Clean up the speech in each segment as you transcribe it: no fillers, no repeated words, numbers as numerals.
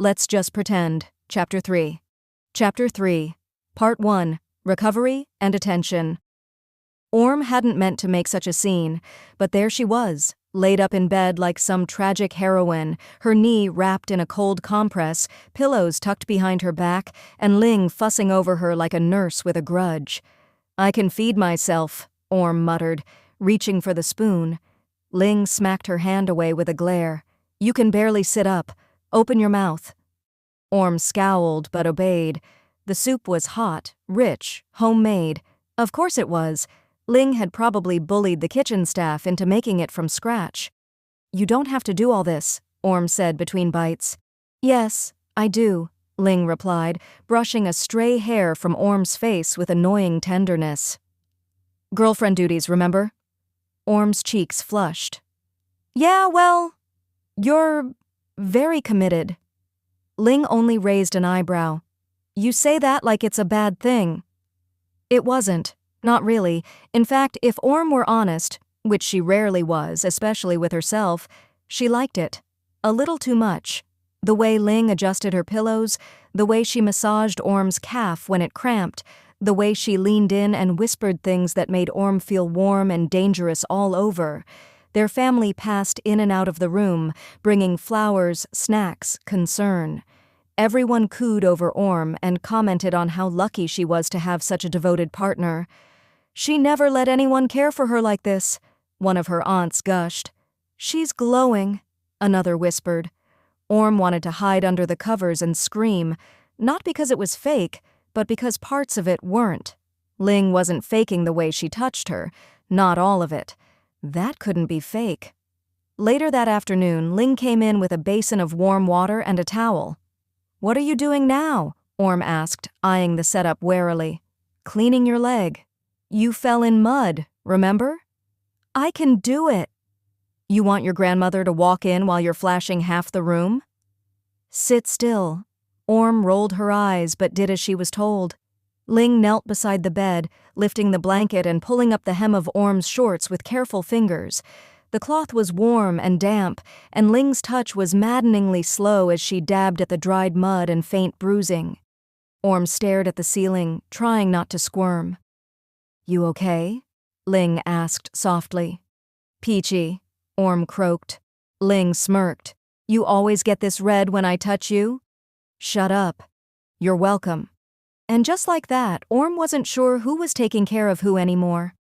Let's just pretend. Chapter 3. Chapter 3. Part 1. Recovery and Attention. Orm hadn't meant to make such a scene, but there she was, laid up in bed like some tragic heroine, her knee wrapped in a cold compress, pillows tucked behind her back, and Ling fussing over her like a nurse with a grudge. "I can feed myself," Orm muttered, reaching for the spoon. Ling smacked her hand away with a glare. "You can barely sit up. Open your mouth." Orm scowled but obeyed. The soup was hot, rich, homemade. Of course it was. Ling had probably bullied the kitchen staff into making it from scratch. "You don't have to do all this," Orm said between bites. "Yes, I do," Ling replied, brushing a stray hair from Orm's face with annoying tenderness. "Girlfriend duties, remember?" Orm's cheeks flushed. "Yeah, well, you're very committed." Ling only raised an eyebrow. "You say that like it's a bad thing." It wasn't. Not really. In fact, if Orm were honest, which she rarely was, especially with herself, she liked it. A little too much. The way Ling adjusted her pillows, the way she massaged Orm's calf when it cramped, the way she leaned in and whispered things that made Orm feel warm and dangerous all over. Their family passed in and out of the room, bringing flowers, snacks, concern. Everyone cooed over Orm and commented on how lucky she was to have such a devoted partner. "She never let anyone care for her like this," one of her aunts gushed. "She's glowing," another whispered. Orm wanted to hide under the covers and scream, not because it was fake, but because parts of it weren't. Ling wasn't faking the way she touched her, not all of it. That couldn't be fake. Later that afternoon, Ling came in with a basin of warm water and a towel. "What are you doing now?" Orm asked, eyeing the setup warily. "Cleaning your leg. You fell in mud, remember?" "I can do it." "You want your grandmother to walk in while you're flashing half the room?" "Sit still." Orm rolled her eyes but did as she was told. Ling knelt beside the bed, lifting the blanket and pulling up the hem of Orm's shorts with careful fingers. The cloth was warm and damp, and Ling's touch was maddeningly slow as she dabbed at the dried mud and faint bruising. Orm stared at the ceiling, trying not to squirm. "You okay?" Ling asked softly. "Peachy," Orm croaked. Ling smirked. "You always get this red when I touch you?" "Shut up. You're welcome." And just like that, Orm wasn't sure who was taking care of who anymore.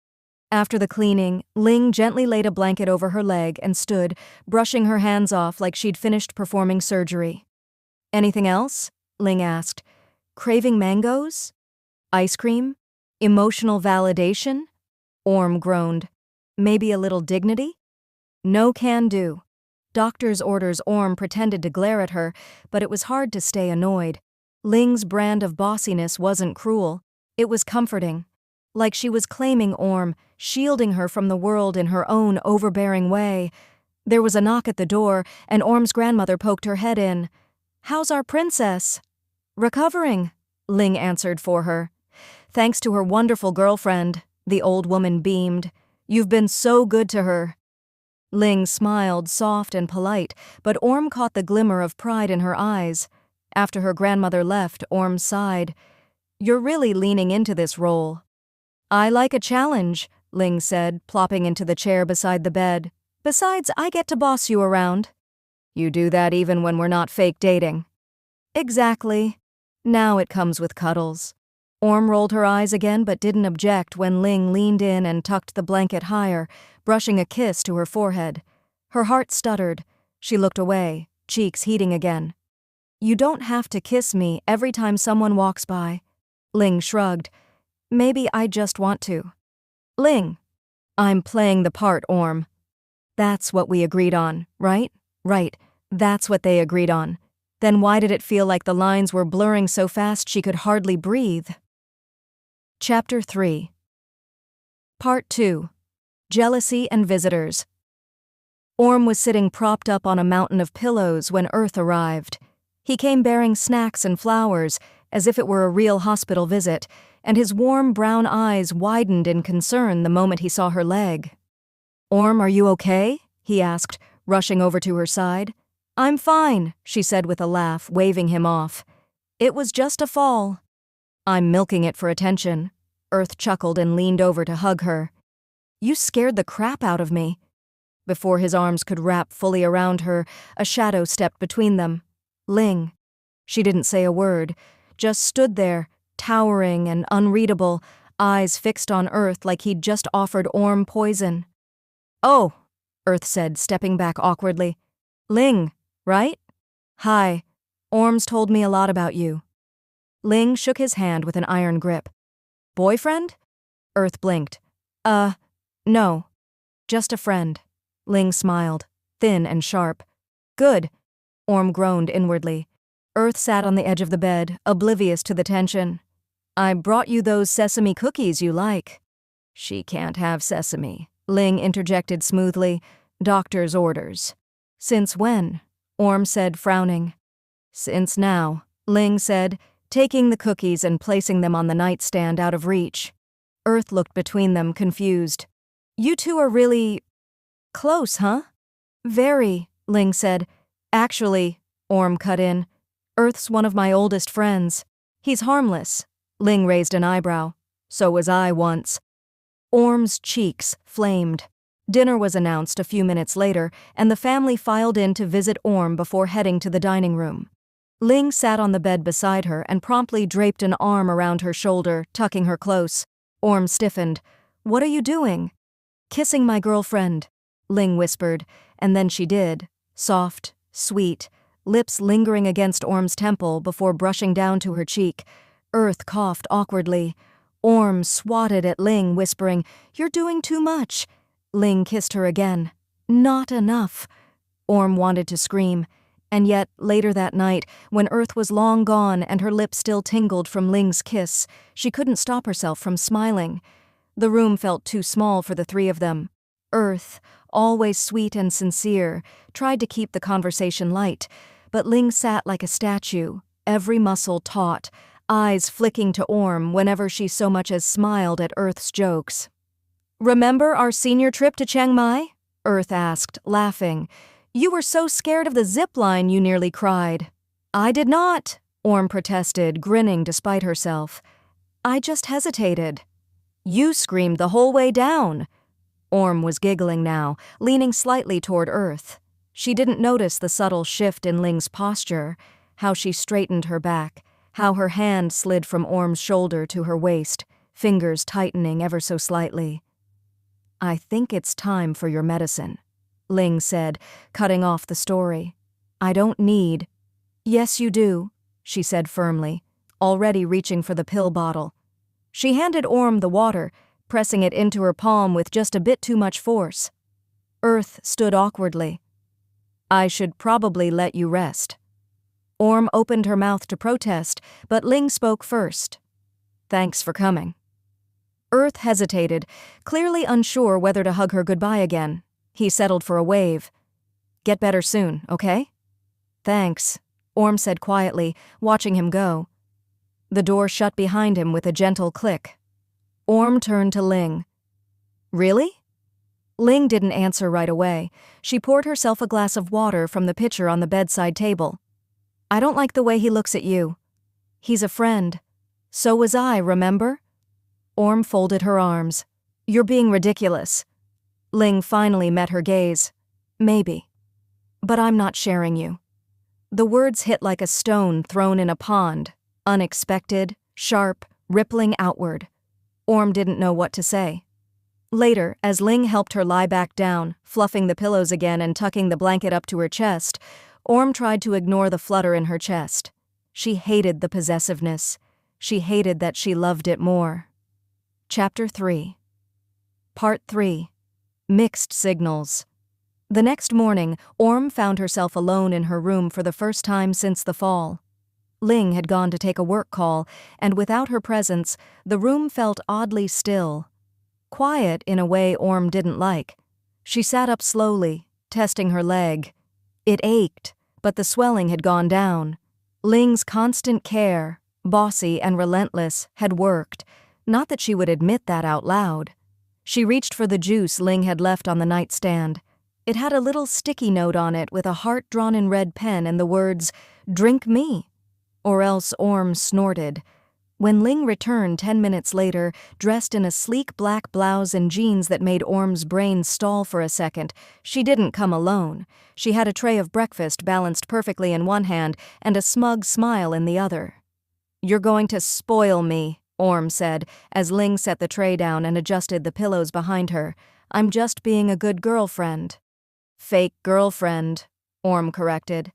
After the cleaning, Ling gently laid a blanket over her leg and stood, brushing her hands off like she'd finished performing surgery. "Anything else?" Ling asked. "Craving mangoes? Ice cream? Emotional validation?" Orm groaned. "Maybe a little dignity?" "No can do." Doctor's orders. Orm pretended to glare at her, but it was hard to stay annoyed. Ling's brand of bossiness wasn't cruel. It was comforting. Like she was claiming Orm, shielding her from the world in her own overbearing way. There was a knock at the door, and Orm's grandmother poked her head in. "How's our princess?" "Recovering," Ling answered for her. "Thanks to her wonderful girlfriend," the old woman beamed. "You've been so good to her." Ling smiled, soft and polite, but Orm caught the glimmer of pride in her eyes. After her grandmother left, Orm sighed. "You're really leaning into this role." "I like a challenge," Ling said, plopping into the chair beside the bed. "Besides, I get to boss you around." "You do that even when we're not fake dating." "Exactly. Now it comes with cuddles." Orm rolled her eyes again but didn't object when Ling leaned in and tucked the blanket higher, brushing a kiss to her forehead. Her heart stuttered. She looked away, cheeks heating again. "You don't have to kiss me every time someone walks by." Ling shrugged. "Maybe I just want to." "Ling." "I'm playing the part, Orm." "That's what we agreed on, right?" "Right. That's what they agreed on." Then why did it feel like the lines were blurring so fast she could hardly breathe? Chapter 3. Part 2. Jealousy and Visitors. Orm was sitting propped up on a mountain of pillows when Earth arrived. He came bearing snacks and flowers, as if it were a real hospital visit, and his warm brown eyes widened in concern the moment he saw her leg. "Orm, are you okay?" he asked, rushing over to her side. I'm fine, she said with a laugh, waving him off. It was just a fall. I'm milking it for attention. Earth chuckled and leaned over to hug her. You scared the crap out of me. Before his arms could wrap fully around her, a shadow stepped between them. Ling. She didn't say a word, just stood there, towering and unreadable, eyes fixed on Earth like he'd just offered Orm poison. Oh, Earth said, stepping back awkwardly. Ling, right? Hi. Orm's told me a lot about you. Ling shook his hand with an iron grip. Boyfriend? Earth blinked. No. Just a friend. Ling smiled, thin and sharp. Good. Orm groaned inwardly. Earth sat on the edge of the bed, oblivious to the tension. I brought you those sesame cookies you like. She can't have sesame, Ling interjected smoothly. Doctor's orders. Since when? Orm said, frowning. Since now, Ling said, taking the cookies and placing them on the nightstand out of reach. Earth looked between them, confused. You two are really close, huh? Very, Ling said. Actually, Orm cut in. Earth's one of my oldest friends. He's harmless. Ling raised an eyebrow. So was I once. Orm's cheeks flamed. Dinner was announced a few minutes later, and the family filed in to visit Orm before heading to the dining room. Ling sat on the bed beside her and promptly draped an arm around her shoulder, tucking her close. Orm stiffened. What are you doing? Kissing my girlfriend, Ling whispered, and then she did. Soft, sweet, lips lingering against Orm's temple before brushing down to her cheek. Earth coughed awkwardly. Orm swatted at Ling, whispering, You're doing too much. Ling kissed her again. Not enough. Orm wanted to scream. And yet, later that night, when Earth was long gone and her lips still tingled from Ling's kiss, she couldn't stop herself from smiling. The room felt too small for the three of them. Earth, always sweet and sincere, tried to keep the conversation light, but Ling sat like a statue, every muscle taut, eyes flicking to Orm whenever she so much as smiled at Earth's jokes. Remember our senior trip to Chiang Mai? Earth asked, laughing. You were so scared of the zip line you nearly cried. I did not, Orm protested, grinning despite herself. I just hesitated. You screamed the whole way down. Orm was giggling now, leaning slightly toward Earth. She didn't notice the subtle shift in Ling's posture, how she straightened her back, how her hand slid from Orm's shoulder to her waist, fingers tightening ever so slightly. I think it's time for your medicine, Ling said, cutting off the story. I don't need. Yes, you do, she said firmly, already reaching for the pill bottle. She handed Orm the water, pressing it into her palm with just a bit too much force. Earth stood awkwardly. I should probably let you rest. Orm opened her mouth to protest, but Ling spoke first. Thanks for coming. Earth hesitated, clearly unsure whether to hug her goodbye again. He settled for a wave. Get better soon, okay? Thanks, Orm said quietly, watching him go. The door shut behind him with a gentle click. Orm turned to Ling. Really? Ling didn't answer right away. She poured herself a glass of water from the pitcher on the bedside table. I don't like the way he looks at you. He's a friend. So was I, remember? Orm folded her arms. You're being ridiculous. Ling finally met her gaze. Maybe. But I'm not sharing you. The words hit like a stone thrown in a pond, unexpected, sharp, rippling outward. Orm didn't know what to say. Later, as Ling helped her lie back down, fluffing the pillows again and tucking the blanket up to her chest, Orm tried to ignore the flutter in her chest. She hated the possessiveness. She hated that she loved it more. Chapter 3. Part 3. Mixed Signals. The next morning, Orm found herself alone in her room for the first time since the fall. Ling had gone to take a work call, and without her presence, the room felt oddly still. Quiet in a way Orm didn't like. She sat up slowly, testing her leg. It ached, but the swelling had gone down. Ling's constant care, bossy and relentless, had worked. Not that she would admit that out loud. She reached for the juice Ling had left on the nightstand. It had a little sticky note on it with a heart drawn in red pen and the words, "Drink me." Or else Orm snorted. When Ling returned 10 minutes later, dressed in a sleek black blouse and jeans that made Orm's brain stall for a second, she didn't come alone. She had a tray of breakfast balanced perfectly in one hand and a smug smile in the other. "You're going to spoil me," Orm said, as Ling set the tray down and adjusted the pillows behind her. "I'm just being a good girlfriend." "Fake girlfriend," Orm corrected.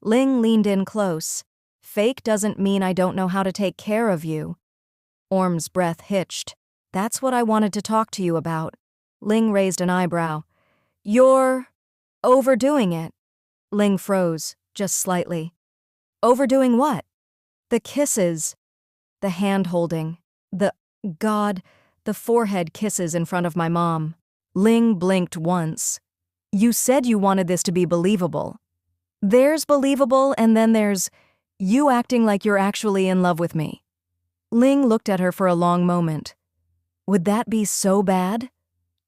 Ling leaned in close. "Fake doesn't mean I don't know how to take care of you." Orm's breath hitched. "That's what I wanted to talk to you about." Ling raised an eyebrow. "You're overdoing it." Ling froze, just slightly. "Overdoing what?" "The kisses. The hand-holding. The forehead kisses in front of my mom." Ling blinked once. "You said you wanted this to be believable." "There's believable, and then there's you acting like you're actually in love with me." Ling looked at her for a long moment. "Would that be so bad?"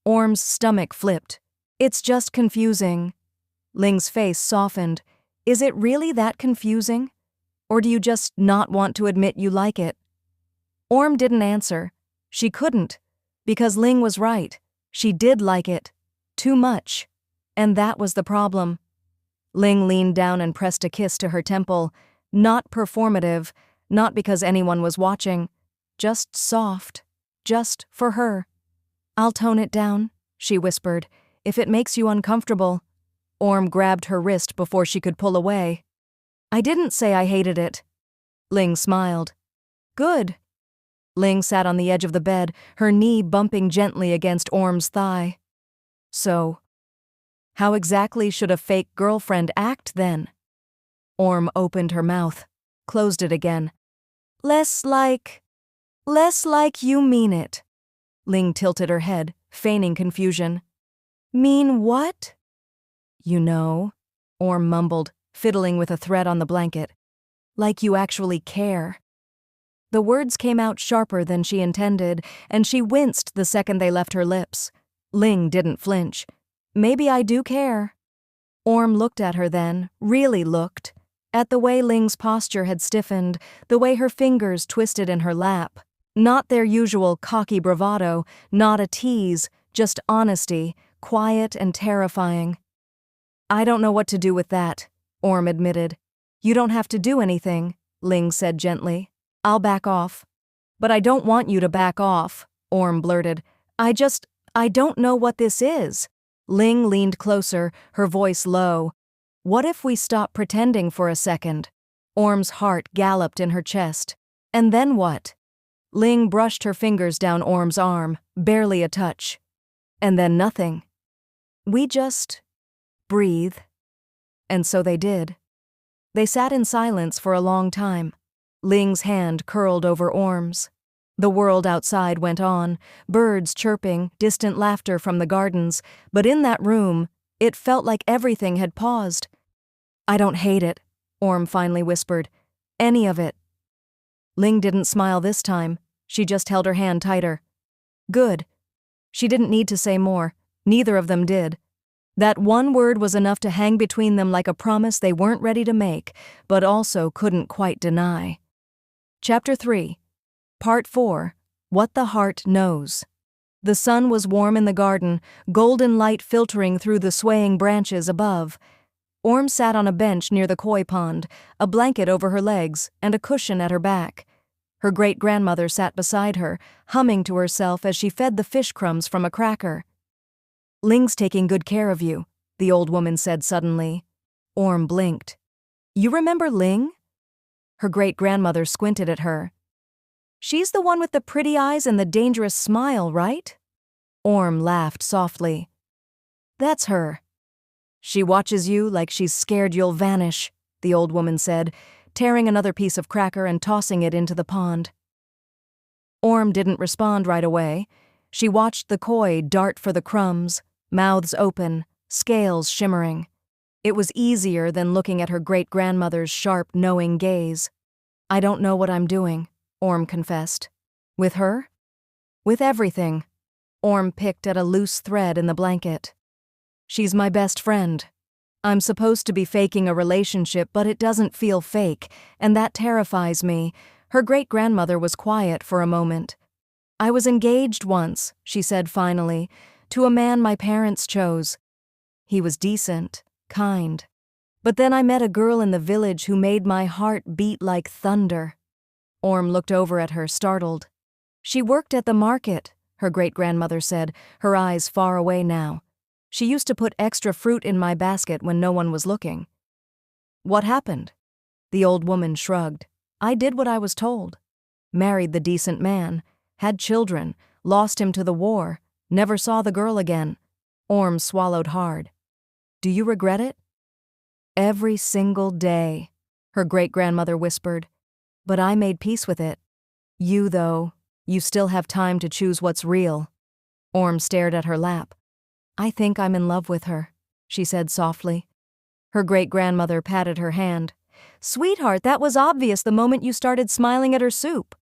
Orm's stomach flipped. "It's just confusing." Ling's face softened. "Is it really that confusing? Or do you just not want to admit you like it?" Orm didn't answer. She couldn't, because Ling was right. She did like it. Too much. And that was the problem. Ling leaned down and pressed a kiss to her temple. Not performative, not because anyone was watching. Just soft. Just for her. "I'll tone it down," she whispered, "if it makes you uncomfortable." Orm grabbed her wrist before she could pull away. "I didn't say I hated it." Ling smiled. "Good." Ling sat on the edge of the bed, her knee bumping gently against Orm's thigh. "So, how exactly should a fake girlfriend act then?" Orm opened her mouth, closed it again. Less like you mean it." Ling tilted her head, feigning confusion. "Mean what?" "You know," Orm mumbled, fiddling with a thread on the blanket. "Like you actually care." The words came out sharper than she intended, and she winced the second they left her lips. Ling didn't flinch. "Maybe I do care." Orm looked at her then, really looked, at the way Ling's posture had stiffened, the way her fingers twisted in her lap. Not their usual cocky bravado, not a tease, just honesty, quiet and terrifying. "I don't know what to do with that," Orm admitted. "You don't have to do anything," Ling said gently. "I'll back off." "But I don't want you to back off," Orm blurted. I don't know what this is." Ling leaned closer, her voice low. "What if we stop pretending for a second?" Orm's heart galloped in her chest. "And then what?" Ling brushed her fingers down Orm's arm, barely a touch. "And then nothing. We just breathe." And so they did. They sat in silence for a long time. Ling's hand curled over Orm's. The world outside went on, birds chirping, distant laughter from the gardens, but in that room, it felt like everything had paused. "I don't hate it," Orm finally whispered. "Any of it." Ling didn't smile this time. She just held her hand tighter. "Good." She didn't need to say more. Neither of them did. That one word was enough to hang between them like a promise they weren't ready to make, but also couldn't quite deny. Chapter 3. Part 4. What the Heart Knows. The sun was warm in the garden, golden light filtering through the swaying branches above. Orm sat on a bench near the koi pond, a blanket over her legs and a cushion at her back. Her great-grandmother sat beside her, humming to herself as she fed the fish crumbs from a cracker. "Ling's taking good care of you," the old woman said suddenly. Orm blinked. "You remember Ling?" Her great-grandmother squinted at her. "She's the one with the pretty eyes and the dangerous smile, right?" Orm laughed softly. "That's her. She watches you like she's scared you'll vanish," the old woman said, tearing another piece of cracker and tossing it into the pond. Orm didn't respond right away. She watched the koi dart for the crumbs, mouths open, scales shimmering. It was easier than looking at her great-grandmother's sharp, knowing gaze. "I don't know what I'm doing," Orm confessed. "With her?" "With everything." Orm picked at a loose thread in the blanket. She's my best friend. I'm supposed to be faking a relationship, but it doesn't feel fake, and that terrifies me." Her great-grandmother was quiet for a moment. "I was engaged once," she said finally, "to a man my parents chose. He was decent, kind. But then I met a girl in the village who made my heart beat like thunder." Orm looked over at her, startled. "She worked at the market," her great-grandmother said, her eyes far away now. "She used to put extra fruit in my basket when no one was looking." "What happened?" The old woman shrugged. "I did what I was told. Married the decent man, had children, lost him to the war, never saw the girl again." Orm swallowed hard. "Do you regret it?" "Every single day," her great-grandmother whispered. "But I made peace with it. You, though, you still have time to choose what's real." Orm stared at her lap. "I think I'm in love with her," she said softly. Her great-grandmother patted her hand. "Sweetheart, that was obvious the moment you started smiling at her soup."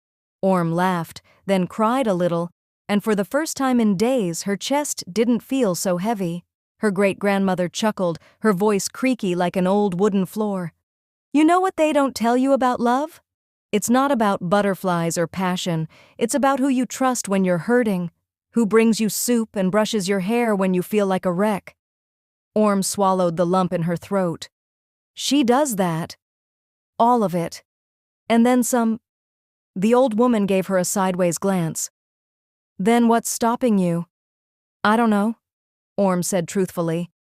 Orm laughed, then cried a little, and for the first time in days her chest didn't feel so heavy. Her great-grandmother chuckled, her voice creaky like an old wooden floor. "You know what they don't tell you about love? It's not about butterflies or passion. It's about who you trust when you're hurting, who brings you soup and brushes your hair when you feel like a wreck." Orm swallowed the lump in her throat. "She does that. All of it. And then some." The old woman gave her a sideways glance. "Then what's stopping you?" "I don't know," Orm said truthfully.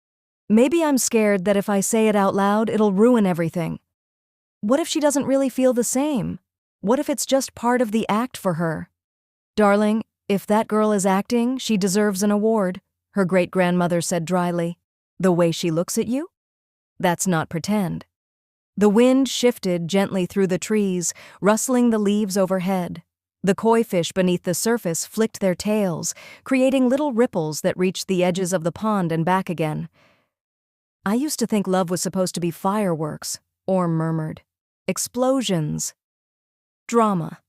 "Maybe I'm scared that if I say it out loud, it'll ruin everything. What if she doesn't really feel the same? What if it's just part of the act for her?" "Darling, if that girl is acting, she deserves an award," her great-grandmother said dryly. "The way she looks at you? That's not pretend." The wind shifted gently through the trees, rustling the leaves overhead. The koi fish beneath the surface flicked their tails, creating little ripples that reached the edges of the pond and back again. "I used to think love was supposed to be fireworks," Orm murmured. "Explosions. Drama."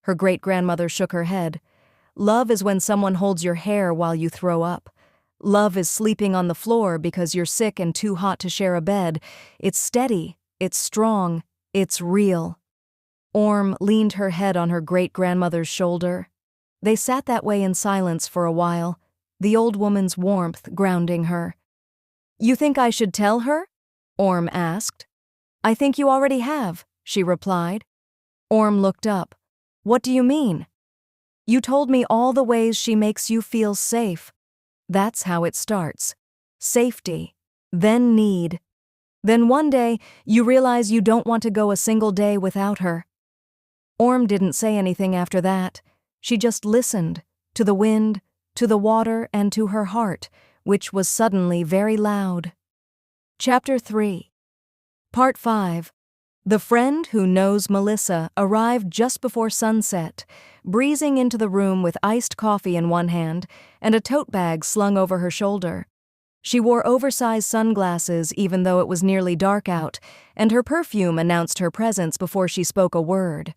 Her great-grandmother shook her head. "Love is when someone holds your hair while you throw up. Love is sleeping on the floor because you're sick and too hot to share a bed. It's steady, it's strong, it's real." Orm leaned her head on her great-grandmother's shoulder. They sat that way in silence for a while, the old woman's warmth grounding her. "You think I should tell her?" Orm asked. "I think you already have," she replied. Orm looked up. "What do you mean?" "You told me all the ways she makes you feel safe. That's how it starts. Safety, then need. Then one day, you realize you don't want to go a single day without her." Orm didn't say anything after that. She just listened, to the wind, to the water, and to her heart, which was suddenly very loud. Chapter 3. Part 5. The friend who knows Melissa arrived just before sunset, breezing into the room with iced coffee in one hand and a tote bag slung over her shoulder. She wore oversized sunglasses even though it was nearly dark out, and her perfume announced her presence before she spoke a word.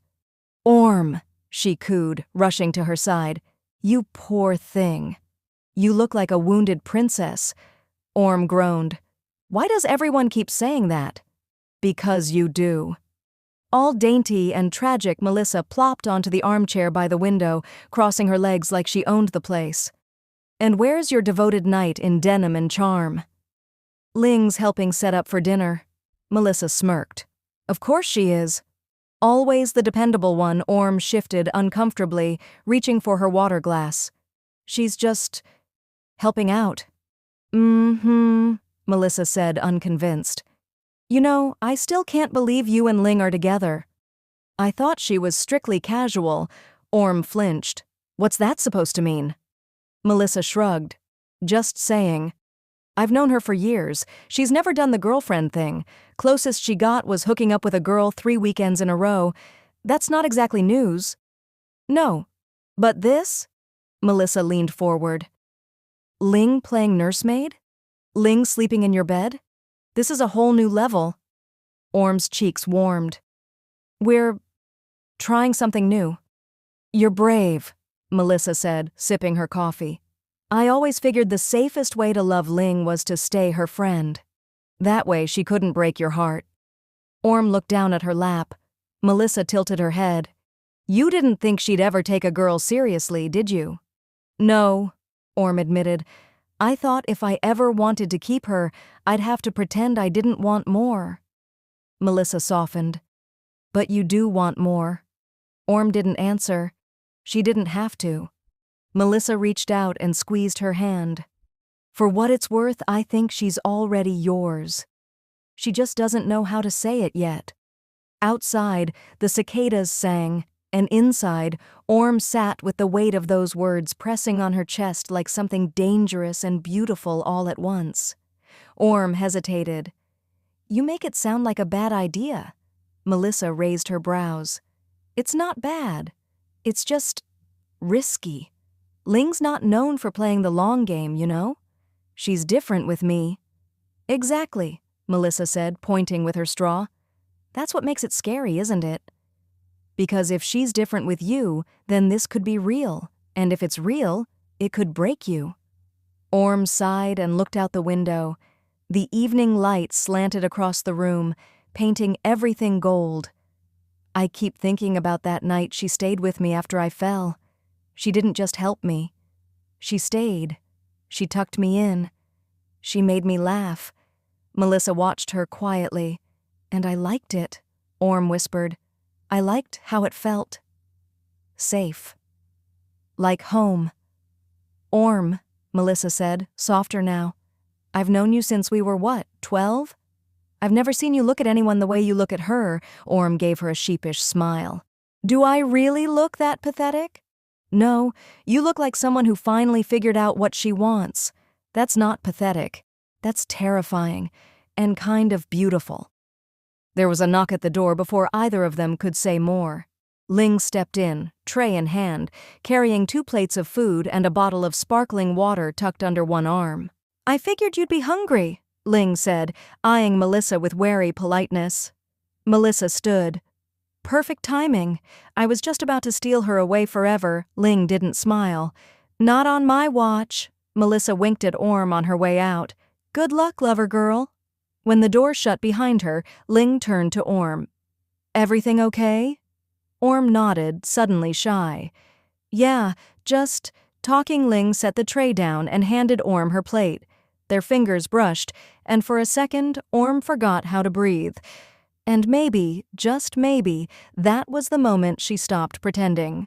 "Orm," she cooed, rushing to her side. "You poor thing. You look like a wounded princess." Orm groaned. "Why does everyone keep saying that?" "Because you do." All dainty and tragic, Melissa plopped onto the armchair by the window, crossing her legs like she owned the place. "And where's your devoted knight in denim and charm?" "Ling's helping set up for dinner." Melissa smirked. "Of course she is." Always the dependable one, Orm shifted uncomfortably, reaching for her water glass. "She's just helping out." Melissa said, unconvinced. "You know, I still can't believe you and Ling are together." "I thought she was strictly casual." Orm flinched. "What's that supposed to mean?" Melissa shrugged. "Just saying. I've known her for years. She's never done the girlfriend thing. Closest she got was hooking up with a girl 3 weekends in a row. That's not exactly news." "No. But this?" Melissa leaned forward. "Ling playing nursemaid? Ling sleeping in your bed? This is a whole new level." Orm's cheeks warmed. "We're trying something new." "You're brave," Melissa said, sipping her coffee. I always figured the safest way to love Ling was to stay her friend. That way she couldn't break your heart. Orm looked down at her lap. Melissa tilted her head. You didn't think she'd ever take a girl seriously, did you? No, Orm admitted. I thought if I ever wanted to keep her, I'd have to pretend I didn't want more. Melissa softened. But you do want more. Orm didn't answer. She didn't have to. Melissa reached out and squeezed her hand. For what it's worth, I think she's already yours. She just doesn't know how to say it yet. Outside, the cicadas sang, and inside, Orm sat with the weight of those words pressing on her chest like something dangerous and beautiful all at once. Orm hesitated. You make it sound like a bad idea. Melissa raised her brows. It's not bad. It's just risky. Ling's not known for playing the long game, you know? She's different with me. Exactly, Melissa said, pointing with her straw. That's what makes it scary, isn't it? Because if she's different with you, then this could be real, and if it's real, it could break you. Orm sighed and looked out the window. The evening light slanted across the room, painting everything gold. I keep thinking about that night she stayed with me after I fell. She didn't just help me. She stayed. She tucked me in. She made me laugh. Melissa watched her quietly. And I liked it, Orm whispered. I liked how it felt. Safe. Like home. Orm, Melissa said, softer now. I've known you since we were what, 12? I've never seen you look at anyone the way you look at her, Orm gave her a sheepish smile. Do I really look that pathetic? No, you look like someone who finally figured out what she wants. That's not pathetic. That's terrifying, and kind of beautiful. There was a knock at the door before either of them could say more. Ling stepped in, tray in hand, carrying 2 plates of food and a bottle of sparkling water tucked under one arm. I figured you'd be hungry, Ling said, eyeing Melissa with wary politeness. Melissa stood. Perfect timing. I was just about to steal her away forever. Ling didn't smile. Not on my watch. Melissa winked at Orm on her way out. Good luck, lover girl. When the door shut behind her, Ling turned to Orm. Everything okay? Orm nodded, suddenly shy. Yeah, just... Talking. Ling set the tray down and handed Orm her plate. Their fingers brushed, and for a second, Orm forgot how to breathe. And maybe, just maybe, that was the moment she stopped pretending.